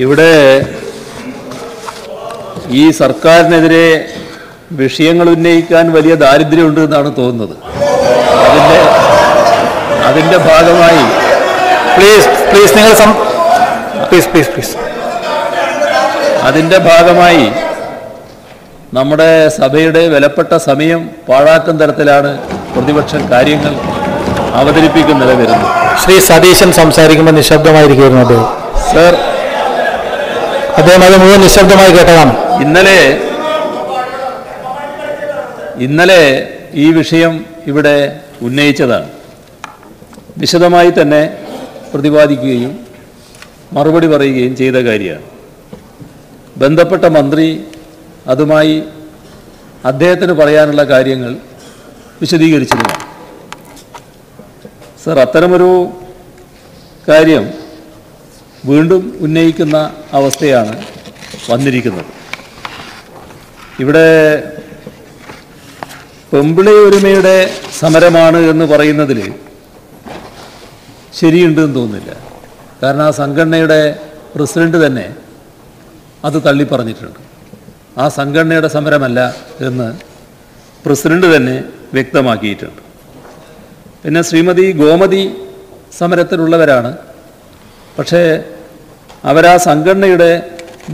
ഇവിടെ ഈ സർക്കാരിനെതിരെ വിഷയങ്ങൾ ഉന്നയിക്കാൻ വലിയ ദാരിദ്ര്യമുണ്ട് എന്നാണ് തോന്നുന്നത്. അതിൻ്റെ ഭാഗമായി അതിൻ്റെ ഭാഗമായി നമ്മുടെ സഭയുടെ വിലപ്പെട്ട സമയം പാഴാക്കുന്ന തരത്തിലാണ് പ്രതിപക്ഷം കാര്യങ്ങൾ അവതരിപ്പിക്കുന്നത് വരുന്നത്. ശ്രീ സതീശൻ സംസാരിക്കുമ്പോൾ നിശബ്ദമായിരിക്കുന്നു അദ്ദേഹം. സർ, അദ്ദേഹം അത് മുഴുവൻ നിശബ്ദമായി കേട്ടതാണ്. ഇന്നലെ ഈ വിഷയം ഇവിടെ ഉന്നയിച്ചതാണ്. വിശദമായി തന്നെ പ്രതിപാദിക്കുകയും മറുപടി പറയുകയും ചെയ്ത കാര്യമാണ്. ബന്ധപ്പെട്ട മന്ത്രി അതുമായി അദ്ദേഹത്തിന് പറയാനുള്ള കാര്യങ്ങൾ വിശദീകരിച്ചതുമാണ്. സർ, അത്തരമൊരു കാര്യം വീണ്ടും ഉന്നയിക്കുന്ന അവസ്ഥയാണ് വന്നിരിക്കുന്നത്. ഇവിടെ പെമ്പിളി ഒരുമയുടെ സമരമാണ് എന്ന് പറയുന്നതിൽ ശരിയുണ്ടെന്ന് തോന്നുന്നില്ല. കാരണം ആ സംഘടനയുടെ പ്രസിഡന്റ് തന്നെ അത് തള്ളിപ്പറഞ്ഞിട്ടുണ്ട്. ആ സംഘടനയുടെ സമരമല്ല എന്ന് പ്രസിഡന്റ് തന്നെ വ്യക്തമാക്കിയിട്ടുണ്ട്. പിന്നെ ശ്രീമതി ഗോമതി സമരത്തിലുള്ളവരാണ്. പക്ഷേ അവരാ സംഘടനയുടെ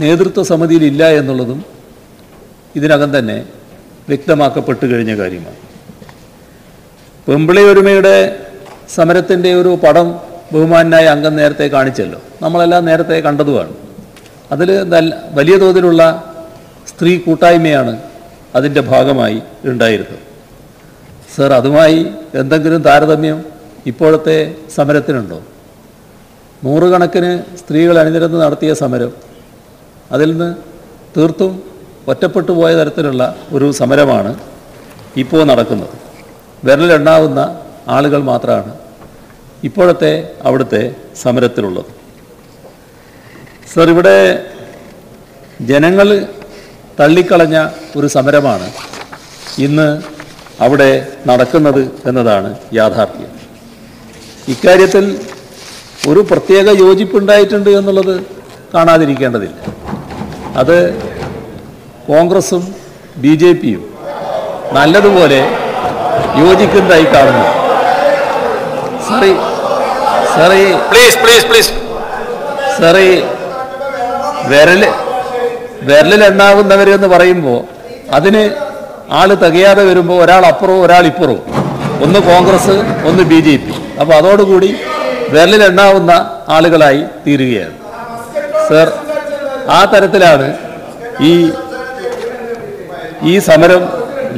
നേതൃത്വ സമിതിയിലില്ല എന്നുള്ളതും ഇതിനകം തന്നെ വ്യക്തമാക്കപ്പെട്ടു കഴിഞ്ഞ കാര്യമാണ്. പെമ്പിളി ഒരുമയുടെ സമരത്തിൻ്റെ ഒരു പടം ബഹുമാനായ അംഗം നേരത്തെ കാണിച്ചല്ലോ. നമ്മളെല്ലാം നേരത്തെ കണ്ടതുമാണ്. അതിൽ വലിയ തോതിലുള്ള സ്ത്രീ കൂട്ടായ്മയാണ് അതിൻ്റെ ഭാഗമായി ഉണ്ടായിരുന്നത്. സർ, അതുമായി എന്തെങ്കിലും താരതമ്യം ഇപ്പോഴത്തെ സമരത്തിനുണ്ടോ? നൂറുകണക്കിന് സ്ത്രീകൾ അണിനിരന്ന് നടത്തിയ സമരം അതിൽ നിന്ന് തീർത്തും ഒറ്റപ്പെട്ടു പോയ തരത്തിലുള്ള ഒരു സമരമാണ് ഇപ്പോൾ നടക്കുന്നത്. വിരലിലെണ്ണാവുന്ന ആളുകൾ മാത്രമാണ് ഇപ്പോഴത്തെ അവിടുത്തെ സമരത്തിലുള്ളത്. സർ, ഇവിടെ ജനങ്ങൾ തള്ളിക്കളഞ്ഞ ഒരു സമരമാണ് ഇന്ന് അവിടെ നടക്കുന്നത് എന്നതാണ് യാഥാർത്ഥ്യം. ഇക്കാര്യത്തിൽ ഒരു പ്രത്യേക യോജിപ്പുണ്ടായിട്ടുണ്ട് എന്നുള്ളത് കാണാതിരിക്കേണ്ടതില്ല. അത് കോൺഗ്രസും BJPയും നല്ലതുപോലെ യോജിക്കുന്നതായി കാണുന്നു. സാറേ, വിരലിലെണ്ണാവുന്നവരെന്ന് പറയുമ്പോൾ അതിന് ആള് തികയാതെ വരുമ്പോൾ ഒരാൾ അപ്പുറവും ഒരാൾ ഇപ്പുറവും, ഒന്ന് കോൺഗ്രസ് ഒന്ന് BJP. അപ്പോൾ അതോടുകൂടി വിരലിലെണ്ണാവുന്ന ആളുകളായി തീരുകയാണ്. സർ, ആ തരത്തിലാണ് ഈ സമരം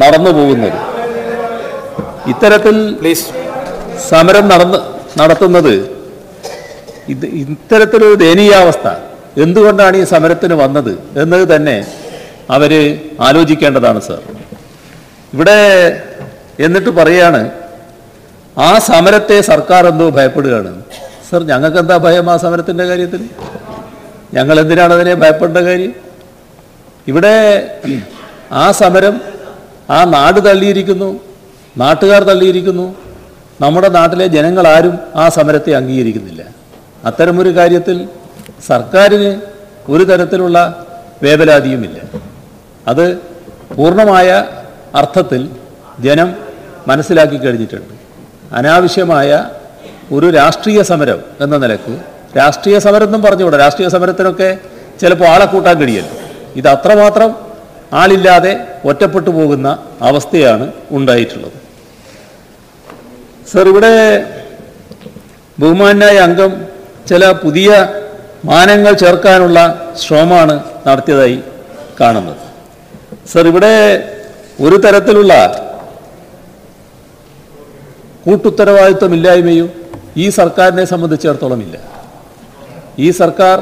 നടന്നു പോകുന്നത്. ഇത്തരത്തിൽ സമരം നടത്തുന്നത് ഇത്തരത്തിലൊരു ദയനീയാവസ്ഥ എന്തുകൊണ്ടാണ് ഈ സമരത്തിന് വന്നത് എന്നത് തന്നെ അവർ ആലോചിക്കേണ്ടതാണ്. സർ, ഇവിടെ എന്നിട്ട് പറയാണ് ആ സമരത്തെ സർക്കാർ എന്തോ ഭയപ്പെടുകയാണ്. സർ, ഞങ്ങൾക്ക് എന്താ ഭയം ആ സമരത്തിൻ്റെ കാര്യത്തിൽ? ഞങ്ങൾ എന്തിനാണ് അതിനെ ഭയപ്പെടേണ്ട കാര്യം? ഇവിടെ ആ സമരം ആ നാട് തള്ളിയിരിക്കുന്നു, നാട്ടുകാർ തള്ളിയിരിക്കുന്നു. നമ്മുടെ നാട്ടിലെ ജനങ്ങളാരും ആ സമരത്തെ അംഗീകരിക്കുന്നില്ല. അത്തരമൊരു കാര്യത്തിൽ സർക്കാരിന് ഒരു തരത്തിലുള്ള വേവലാതിയുമില്ല. അത് പൂർണ്ണമായ അർത്ഥത്തിൽ ജനം മനസ്സിലാക്കി കഴിഞ്ഞിട്ടുണ്ട്. അനാവശ്യമായ ഒരു രാഷ്ട്രീയ സമരം എന്ന നിലക്ക്, രാഷ്ട്രീയ സമരം എന്നും പറഞ്ഞുകൂടാ, രാഷ്ട്രീയ സമരത്തിനൊക്കെ ചിലപ്പോൾ ആളെ കൂട്ടാൻ കഴിയല്ലോ. ഇത് അത്രമാത്രം ആളില്ലാതെ ഒറ്റപ്പെട്ടു പോകുന്ന അവസ്ഥയാണ് ഉണ്ടായിട്ടുള്ളത്. സർ, ഇവിടെ ബഹുമാനായ അംഗം ചില പുതിയ മാനങ്ങൾ ചേർക്കാനുള്ള ശ്രമമാണ് നടത്തിയതായി കാണുന്നത്. സർ, ഇവിടെ ഒരു തരത്തിലുള്ള കൂട്ടുത്തരവാദിത്വമില്ലായ്മയും ഈ സർക്കാരിനെ സംബന്ധിച്ചിടത്തോളം ഇല്ല. ഈ സർക്കാർ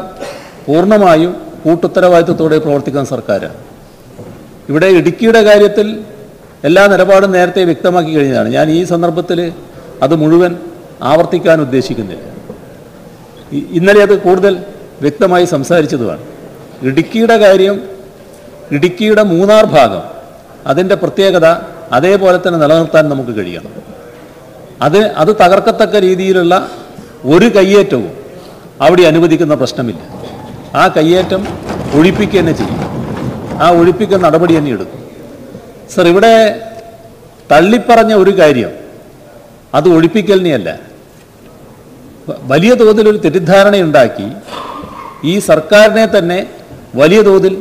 പൂർണ്ണമായും കൂട്ടുത്തരവാദിത്വത്തോടെ പ്രവർത്തിക്കുന്ന സർക്കാരാണ്. ഇവിടെ ഇടുക്കിയുടെ കാര്യത്തിൽ എല്ലാ നിലപാടും നേരത്തെ വ്യക്തമാക്കി കഴിഞ്ഞതാണ്. ഞാൻ ഈ സന്ദർഭത്തിൽ അത് മുഴുവൻ ആവർത്തിക്കാൻ ഉദ്ദേശിക്കുന്നില്ല. ഇന്നലെ അത് കൂടുതൽ വ്യക്തമായി സംസാരിച്ചതുമാണ്. ഇടുക്കിയുടെ കാര്യം, ഇടുക്കിയുടെ മൂന്നാർ ഭാഗം, അതിൻ്റെ പ്രത്യേകത അതേപോലെ തന്നെ നിലനിർത്താൻ നമുക്ക് കഴിയണം. അത് തകർക്കത്തക്ക രീതിയിലുള്ള ഒരു കയ്യേറ്റവും അവിടെ അനുവദിക്കുന്ന പ്രശ്നമില്ല. ആ കയ്യേറ്റം ഒഴിപ്പിക്കുക തന്നെ ചെയ്യും. ആ ഒഴിപ്പിക്കുന്ന നടപടി തന്നെ എടുക്കും. സർ, ഇവിടെ തള്ളിപ്പറഞ്ഞ ഒരു കാര്യം അത് ഒഴിപ്പിക്കലിനെയല്ല, വലിയ തോതിലൊരു തെറ്റിദ്ധാരണയുണ്ടാക്കി ഈ സർക്കാരിനെ തന്നെ വലിയ തോതിൽ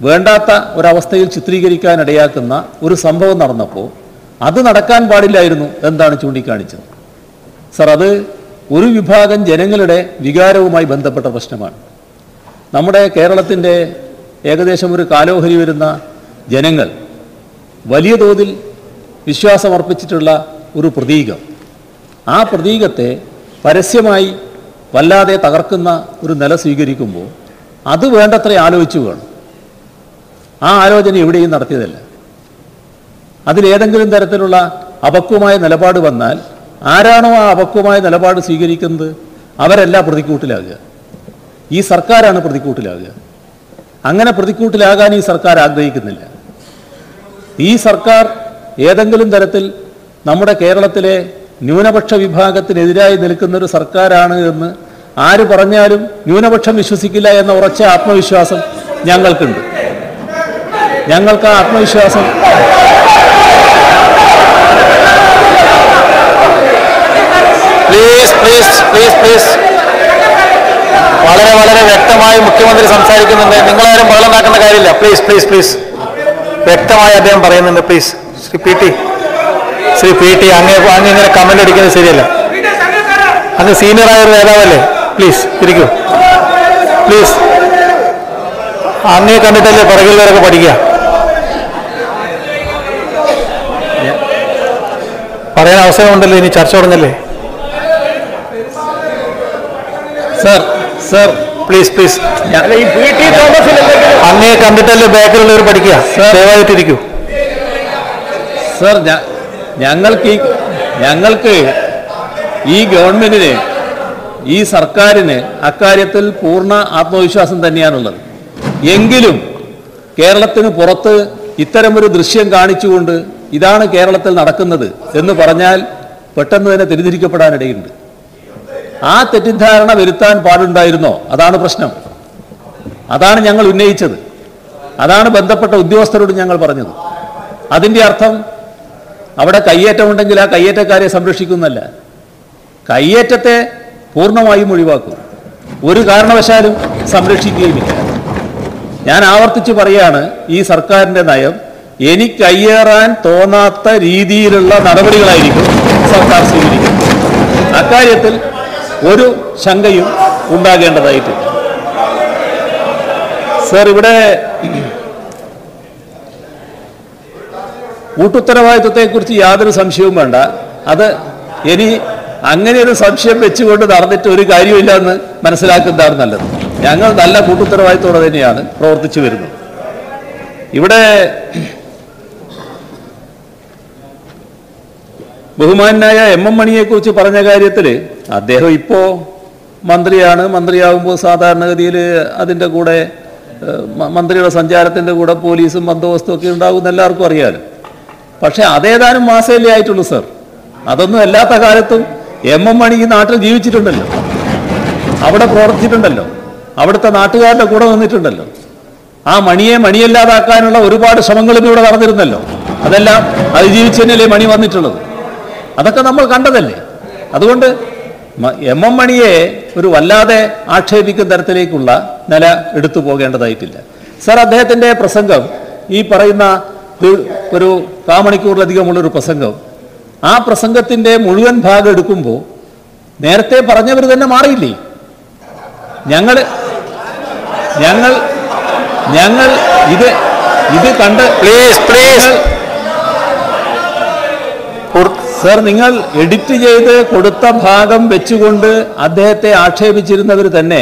വേണ്ടാത്ത ഒരവസ്ഥയിൽ ചിത്രീകരിക്കാനിടയാക്കുന്ന ഒരു സംഭവം നടന്നപ്പോൾ അത് നടക്കാൻ പാടില്ലായിരുന്നു എന്താണ് ചൂണ്ടിക്കാണിച്ചത്. സർ, അത് ഒരു വിഭാഗം ജനങ്ങളുടെ വികാരവുമായി ബന്ധപ്പെട്ട പ്രശ്നമാണ്. നമ്മുടെ കേരളത്തിൻ്റെ ഏകദേശം ഒരു കാലോഹരി വരുന്ന ജനങ്ങൾ വലിയ തോതിൽ വിശ്വാസമർപ്പിച്ചിട്ടുള്ള ഒരു പ്രതീകം, ആ പ്രതീകത്തെ പരസ്യമായി വല്ലാതെ തകർക്കുന്ന ഒരു നില സ്വീകരിക്കുമ്പോൾ അത് വേണ്ടത്ര ആലോചിച്ചു വേണം. ആ ആലോചന എവിടെയും നടത്തിയതല്ല. അതിലേതെങ്കിലും തരത്തിലുള്ള അപക്വമായ നിലപാട് വന്നാൽ ആരാണോ ആ അപക്വമായ നിലപാട് സ്വീകരിക്കുന്നത് അവരല്ല പ്രതിക്കൂട്ടിലാകുക. ഈ സർക്കാരാണ് പ്രതിക്കൂട്ടിലാകുക. അങ്ങനെ പ്രതിക്കൂട്ടിലാകാൻ ഈ സർക്കാർ ആഗ്രഹിക്കുന്നില്ല. ഈ സർക്കാർ ഏതെങ്കിലും തരത്തിൽ നമ്മുടെ കേരളത്തിലെ ന്യൂനപക്ഷ വിഭാഗത്തിനെതിരായി നിൽക്കുന്നൊരു സർക്കാരാണ് എന്ന് ആര് പറഞ്ഞാലും ന്യൂനപക്ഷം വിശ്വസിക്കില്ല എന്ന ഉറച്ച ആത്മവിശ്വാസം ഞങ്ങൾക്കുണ്ട്. ഞങ്ങൾക്ക് ആ ആത്മവിശ്വാസം വളരെ വളരെ വ്യക്തമായി മുഖ്യമന്ത്രി സംസാരിക്കുന്നുണ്ട്. നിങ്ങളാരും ബഹളമുണ്ടാക്കേണ്ട കാര്യമില്ല. പ്ലീസ് വ്യക്തമായി അദ്ദേഹം പറയുന്നുണ്ട്. പ്ലീസ് ശ്രീ പി ടി അങ്ങ് ഇങ്ങനെ കമന്റ് അടിക്കുന്നത് ശരിയല്ല. അങ്ങ് സീനിയറായ ഒരു നേതാവല്ലേ? പ്ലീസ് ഇരിക്കൂ. പ്ലീസ്, അങ്ങേ കണ്ടിട്ടല്ലേ പുറകിലുള്ളവരൊക്കെ പഠിക്കുക. പറയാൻ അവസരമുണ്ടല്ലോ, ഇനി ചർച്ച തുടങ്ങല്ലേ. സർ പ്ലീസ് അങ്ങേ കണ്ടിട്ടല്ലേ ബാക്കിലുള്ളവർ പഠിക്കുക. ദയവായിട്ടിരിക്കൂ. സർ, ഞങ്ങൾക്ക് ഈ ഗവൺമെന്റിന്, ഈ സർക്കാരിന് അക്കാര്യത്തിൽ പൂർണ്ണ ആത്മവിശ്വാസം തന്നെയാണുള്ളത്. എങ്കിലും കേരളത്തിന് പുറത്ത് ഇത്തരമൊരു ദൃശ്യം കാണിച്ചുകൊണ്ട് ഇതാണ് കേരളത്തിൽ നടക്കുന്നത് എന്ന് പറഞ്ഞാൽ പെട്ടെന്ന് തന്നെ തെറ്റിദ്ധരിക്കപ്പെടാനിടയുണ്ട്. ആ തെറ്റിദ്ധാരണ വരുത്താൻ പാടുണ്ടായിരുന്നോ? അതാണ് പ്രശ്നം. അതാണ് ഞങ്ങൾ ഉന്നയിച്ചത്. അതാണ് ബന്ധപ്പെട്ട ഉദ്യോഗസ്ഥരോട് ഞങ്ങൾ പറഞ്ഞത്. അതിൻ്റെ അർത്ഥം അവിടെ കയ്യേറ്റമുണ്ടെങ്കിൽ ആ കയ്യേറ്റക്കാരെ സംരക്ഷിക്കുന്നല്ല, കയ്യേറ്റത്തെ പൂർണ്ണമായും ഒഴിവാക്കും, ഒരു കാരണവശാലും സംരക്ഷിക്കുകയുമില്ല. ഞാൻ ആവർത്തിച്ച് പറയാണ്, ഈ സർക്കാരിൻ്റെ നയം ഇനി കയ്യേറാൻ തോന്നാത്ത രീതിയിലുള്ള നടപടികളായിരിക്കും സർക്കാർ സ്വീകരിക്കുന്നത്. അക്കാര്യത്തിൽ ഒരു ശങ്കയും ഉണ്ടാകേണ്ടതായിട്ടില്ല. സർ, ഇവിടെ കൂട്ടുത്തരവാദിത്വത്തെക്കുറിച്ച് യാതൊരു സംശയവും വേണ്ട. അത് ഇനി അങ്ങനെ ഒരു സംശയം വെച്ചുകൊണ്ട് നടന്നിട്ട് ഒരു കാര്യമില്ല എന്ന് മനസ്സിലാക്കുന്നതാണ് നല്ലത്. ഞങ്ങൾ നല്ല കൂട്ടുത്തരവാദിത്വത്തോടെ തന്നെയാണ് പ്രവർത്തിച്ചു വരുന്നത്. ഇവിടെ ബഹുമാനായ MM മണിയെക്കുറിച്ച് പറഞ്ഞ കാര്യത്തിൽ അദ്ദേഹം ഇപ്പോൾ മന്ത്രിയാണ്. മന്ത്രിയാകുമ്പോൾ സാധാരണഗതിയിൽ അതിൻ്റെ കൂടെ മന്ത്രിയുടെ സഞ്ചാരത്തിൻ്റെ കൂടെ പോലീസും ബന്ദോബസ്തും ഒക്കെ ഉണ്ടാകുമെന്ന് എല്ലാവർക്കും അറിയാമല്ലോ. പക്ഷേ അതേതാനും മാസമല്ലേ ആയിട്ടുള്ളൂ സർ. അതൊന്നും അല്ലാത്ത കാലത്തും MM മണി ഈ നാട്ടിൽ ജീവിച്ചിട്ടുണ്ടല്ലോ, അവിടെ പ്രവർത്തിച്ചിട്ടുണ്ടല്ലോ, അവിടുത്തെ നാട്ടുകാരുടെ കൂടെ നിന്നിട്ടുണ്ടല്ലോ. ആ മണിയെ മണിയല്ലാതാക്കാനുള്ള ഒരുപാട് ശ്രമങ്ങളും ഇവിടെ നടന്നിരുന്നല്ലോ. അതെല്ലാം അതിജീവിച്ച് തന്നെയല്ലേ മണി വന്നിട്ടുള്ളത്. അതൊക്കെ നമ്മൾ കണ്ടതല്ലേ. അതുകൊണ്ട് MM മണിയെ ഒരു വല്ലാതെ ആക്ഷേപിക്കുന്ന തരത്തിലേക്കുള്ള നില എടുത്തു പോകേണ്ടതായിട്ടില്ല. സർ, അദ്ദേഹത്തിൻ്റെ പ്രസംഗം, ഈ പറയുന്ന ഒരു കാമണിക്കൂറിലധികമുള്ളൊരു പ്രസംഗം, ആ പ്രസംഗത്തിൻ്റെ മുഴുവൻ ഭാഗം എടുക്കുമ്പോൾ നേരത്തെ പറഞ്ഞവർ തന്നെ മാറിയില്ലേ? ഞങ്ങൾ ഇത് കണ്ട് സർ, നിങ്ങൾ എഡിറ്റ് ചെയ്ത് കൊടുത്ത ഭാഗം വെച്ചുകൊണ്ട് അദ്ദേഹത്തെ ആക്ഷേപിച്ചിരുന്നവർ തന്നെ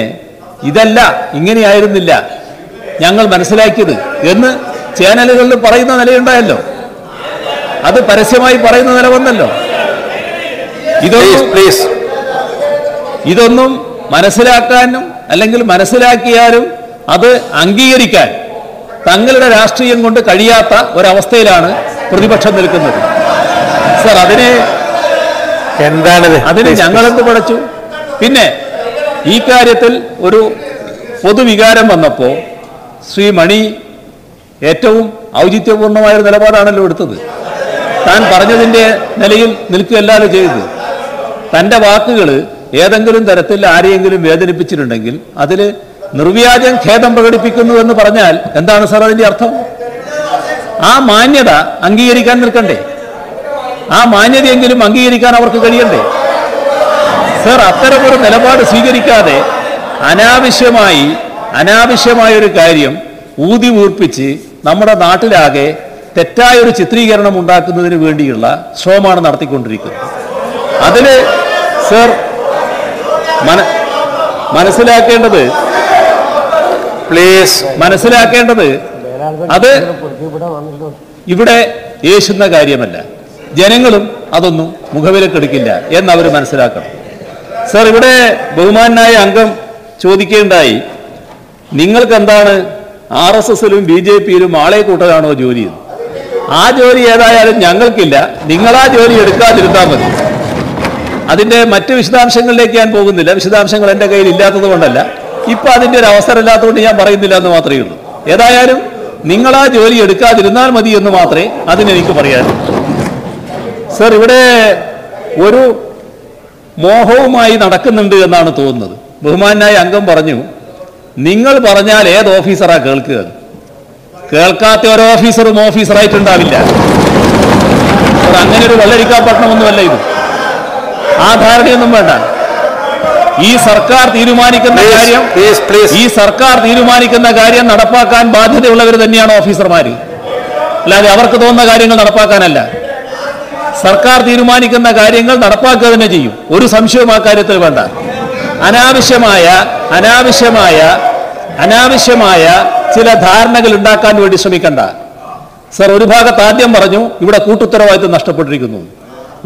ഇതല്ല, ഇങ്ങനെയായിരുന്നില്ല ഞങ്ങൾ മനസ്സിലാക്കിയത് എന്ന് ചാനലുകളിൽ പറയുന്ന നിലയുണ്ടായല്ലോ. അത് പരസ്യമായി പറയുന്ന നില വന്നല്ലോ. ഇതൊന്നും മനസ്സിലാക്കാനും അല്ലെങ്കിൽ മനസ്സിലാക്കിയാലും അത് അംഗീകരിക്കാൻ തങ്ങളുടെ രാഷ്ട്രീയം കൊണ്ട് കഴിയാത്ത ഒരവസ്ഥയിലാണ് പ്രതിപക്ഷം നിൽക്കുന്നത്. സർ, അതിന് ഞങ്ങളെന്ത് പഠിച്ചു? പിന്നെ ഈ കാര്യത്തിൽ പൊതുവികാരം വന്നപ്പോൾ ശ്രീ മണി ഏറ്റവും ഔചിത്യപൂർണമായൊരു നിലപാടാണല്ലോ എടുത്തത്. താൻ പറഞ്ഞതിൻ്റെ നിലയിൽ നിൽക്കുകയല്ലാതെ ചെയ്തത്. തൻ്റെ വാക്കുകൾ ഏതെങ്കിലും തരത്തിൽ ആരെയെങ്കിലും വേദനിപ്പിച്ചിട്ടുണ്ടെങ്കിൽ അതിൽ നിർവ്യാജം ഖേദം പ്രകടിപ്പിക്കുന്നു എന്ന് പറഞ്ഞാൽ എന്താണ് സാർ അതിൻ്റെ അർത്ഥം? ആ മാന്യത അംഗീകരിക്കാൻ നിൽക്കണ്ടേ? ആ മാന്യതയെങ്കിലും അംഗീകരിക്കാൻ അവർക്ക് കഴിയണ്ടേ? സർ, അത്തരമൊരു നിലപാട് സ്വീകരിക്കാതെ അനാവശ്യമായൊരു കാര്യം ഊതി ഊർപ്പിച്ച് നമ്മുടെ നാട്ടിലാകെ തെറ്റായൊരു ചിത്രീകരണം ഉണ്ടാക്കുന്നതിന് വേണ്ടിയുള്ള ശ്രമമാണ് നടത്തിക്കൊണ്ടിരിക്കുന്നത്. അതിൽ സർ മനസ്സിലാക്കേണ്ടത് അത് ഇവിടെ യേശുന്ന കാര്യമല്ല. ജനങ്ങളും അതൊന്നും മുഖവിലക്കെടുക്കില്ല എന്നവർ മനസ്സിലാക്കണം. സർ, ഇവിടെ ബഹുമാനായ അംഗം ചോദിക്കേണ്ടായി, നിങ്ങൾക്ക് എന്താണ് RSSലും BJPയിലും ആളെ കൂട്ടലാണോ ജോലി? ആ ജോലി ഏതായാലും ഞങ്ങൾക്കില്ല, നിങ്ങളാ ജോലി എടുക്കാതിരുന്നാൽ മതി. അതിൻ്റെ മറ്റ് വിശദാംശങ്ങളിലേക്ക് ഞാൻ പോകുന്നില്ല. വിശദാംശങ്ങൾ എൻ്റെ കയ്യിൽ ഇല്ലാത്തത് കൊണ്ടല്ല, ഇപ്പം അതിൻ്റെ ഒരു അവസരം ഇല്ലാത്തതുകൊണ്ട് ഞാൻ പറയുന്നില്ല എന്ന് മാത്രമേ ഉള്ളൂ. ഏതായാലും നിങ്ങളാ ജോലി എടുക്കാതിരുന്നാൽ മതി എന്ന് മാത്രമേ അതിനെനിക്ക് പറയാനുള്ളൂ. സർ, ഇവിടെ ഒരു മോഹവുമായി നടക്കുന്നുണ്ട് എന്നാണ് തോന്നുന്നത്. ബഹുമാനായ അംഗം പറഞ്ഞു, നിങ്ങൾ പറഞ്ഞാൽ ഏത് ഓഫീസറാ കേൾക്കുക? കേൾക്കാത്ത ഒരു ഓഫീസറായിട്ടുണ്ടാവില്ല. സർ, അങ്ങനെ ഒരു വെള്ളരിക്കാപ്പട്ടണമൊന്നുമല്ല ഇത്. ആ ധാരണയൊന്നും വേണ്ട. ഈ സർക്കാർ തീരുമാനിക്കുന്ന കാര്യം നടപ്പാക്കാൻ ബാധ്യതയുള്ളവർ തന്നെയാണ് ഓഫീസർമാർ. അല്ലാതെ അവർക്ക് തോന്നുന്ന കാര്യങ്ങൾ നടപ്പാക്കാനല്ല. സർക്കാർ തീരുമാനിക്കുന്ന കാര്യങ്ങൾ നടപ്പാക്കുക തന്നെ ചെയ്യും. ഒരു സംശയവും ആ കാര്യത്തിൽ വേണ്ട. അനാവശ്യമായ ചില ധാരണകൾ ഉണ്ടാക്കാൻ വേണ്ടി ശ്രമിക്കണ്ട. സർ, ഒരു ഭാഗത്ത് ആദ്യം പറഞ്ഞു ഇവിടെ കൂട്ടുത്തരവാദിത്വം നഷ്ടപ്പെട്ടിരിക്കുന്നു.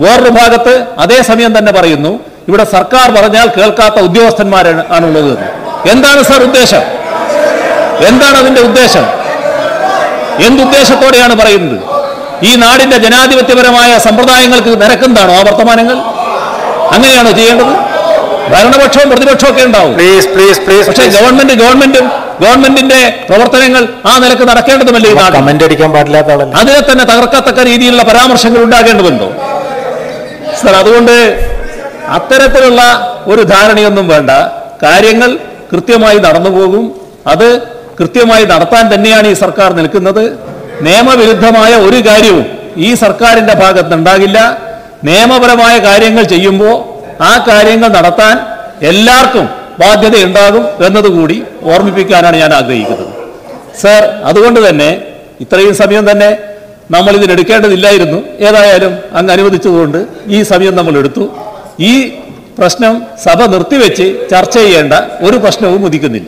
വേറൊരു ഭാഗത്ത് അതേ സമയം തന്നെ പറയുന്നു ഇവിടെ സർക്കാർ പറഞ്ഞാൽ കേൾക്കാത്ത ഉദ്യോഗസ്ഥന്മാരാണുള്ളത്. എന്താണ് സർ ഉദ്ദേശം? എന്താണ് അതിന്റെ ഉദ്ദേശം? എന്തുദ്ദേശത്തോടെയാണ് പറയുന്നത്? ഈ നാടിന്റെ ജനാധിപത്യപരമായ സമ്പ്രദായങ്ങൾക്ക് നിരക്കുന്നതാണോ ആ വർത്തമാനങ്ങൾ? അങ്ങനെയാണോ ചെയ്യേണ്ടത്? ഭരണപക്ഷവും പ്രതിപക്ഷവും ഒക്കെ ഉണ്ടാവും. പക്ഷേ ഗവൺമെന്റിന്റെ പ്രവർത്തനങ്ങൾ ആ നിലക്ക് നടക്കേണ്ടതുമല്ലേ? ഈ നാട് അതിനെ തന്നെ തകർക്കത്തക്ക രീതിയിലുള്ള പരാമർശങ്ങൾ ഉണ്ടാകേണ്ടതുണ്ടോ? സർ, അതുകൊണ്ട് അത്തരത്തിലുള്ള ഒരു ധാരണയൊന്നും വേണ്ട. കാര്യങ്ങൾ കൃത്യമായി നടന്നു പോകും. അത് കൃത്യമായി നടത്താൻ തന്നെയാണ് ഈ സർക്കാർ നിൽക്കുന്നത്. നിയമവിരുദ്ധമായ ഒരു കാര്യവും ഈ സർക്കാരിന്റെ ഭാഗത്തുണ്ടാകില്ല. നിയമപരമായ കാര്യങ്ങൾ ചെയ്യുമ്പോൾ ആ കാര്യങ്ങൾ നടത്താൻ എല്ലാവർക്കും ബാധ്യതയുണ്ടാകും എന്നതുകൂടി ഓർമ്മിപ്പിക്കാനാണ് ഞാൻ ആഗ്രഹിക്കുന്നത്. സർ, അതുകൊണ്ട് തന്നെ ഇത്രയും സമയം തന്നെ നമ്മൾ ഇതിനെടുക്കേണ്ടതില്ലായിരുന്നു. ഏതായാലും അങ്ങ് അനുവദിച്ചതുകൊണ്ട് ഈ സമയം നമ്മൾ എടുത്തു. ഈ പ്രശ്നം സഭ നിർത്തിവെച്ച് ചർച്ച ചെയ്യേണ്ട ഒരു പ്രശ്നവും ഉദിക്കുന്നില്ല.